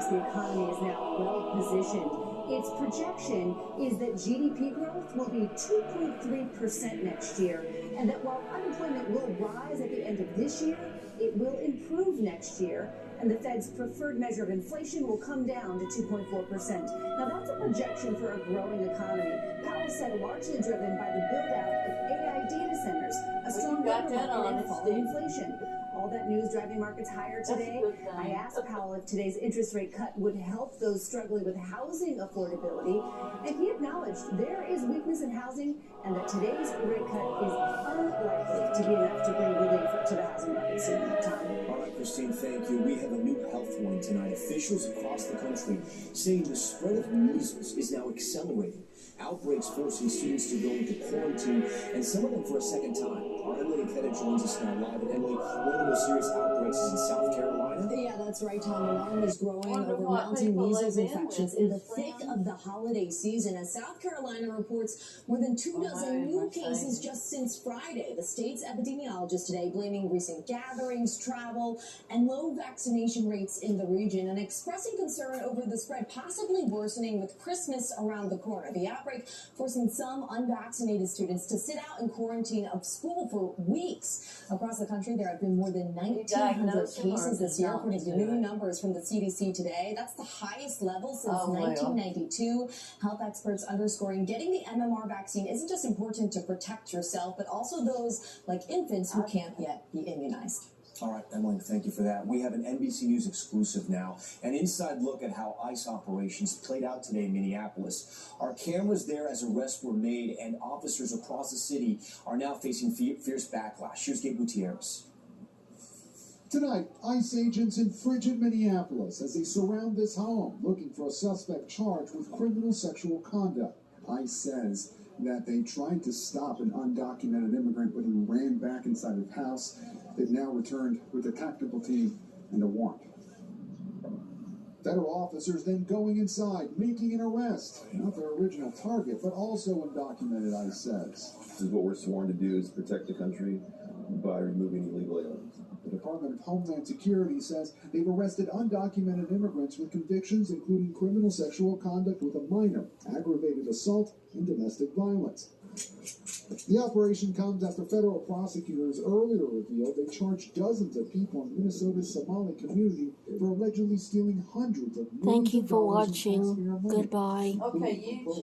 remarks the economy is now well positioned. Its projection is that GDP growth will be 2.3% next year, and that while unemployment will rise at the end of this year, it will improve next year, and the Fed's preferred measure of inflation will come down to 2.4%. Now, that's a projection for a growing economy. Powell said largely driven by the build-out of AI data centers, a strong labor market, and falling inflation. All that news driving markets higher today. I asked Powell if today's interest rate cut would help those struggling with housing affordability, and he acknowledged there is weakness in housing and that today's rate cut is unlikely to be enough to bring relief to the housing market soon in time. All right, Christine, thank you. We have a new health warning tonight. Officials across the country saying the spread of measles is now accelerating. Outbreaks forcing students to go into quarantine, and some of them for a second time. Our Emily Ikeda joins us now live. And Emily, one of the most serious outbreaks is in South Carolina. Yeah, that's right, Tom. Alarm is growing over mounting measles infections in the thick of the holiday season, as South Carolina reports more than 24 new cases just since Friday. The state's epidemiologist today blaming recent gatherings, travel, and low vaccination rates in the region, and expressing concern over the spread possibly worsening with Christmas around the corner. The outbreak forcing some unvaccinated students to sit out in quarantine of school for weeks. Across the country, there have been more than 1,900 cases this year, according to new numbers from the CDC today. That's the highest level since 1992. Health experts underscoring getting the MMR vaccine isn't just important to protect yourself, but also those like infants who can't yet be immunized. All right, Emily, thank you for that. We have an NBC News exclusive now, an inside look at how ICE operations played out today in Minneapolis. Our cameras there as arrests were made, and officers across the city are now facing fierce backlash. Here's Gabe Gutierrez. Tonight, ICE agents in frigid Minneapolis as they surround this home, looking for a suspect charged with criminal sexual conduct. ICE says that they tried to stop an undocumented immigrant, but he ran back inside his house. They've now returned with a tactical team and a warrant. Federal officers then going inside, making an arrest. Not their original target, but also undocumented, ICE says. This is what we're sworn to do, is protect the country by removing illegal aliens. The Department of Homeland Security says they've arrested undocumented immigrants with convictions including criminal sexual conduct with a minor, aggravated assault, and domestic violence. The operation comes after federal prosecutors earlier revealed they charged dozens of people in Minnesota's Somali community for allegedly stealing hundreds of millions Thank you of for dollars in watching. taxpayer money. Goodbye. Okay, you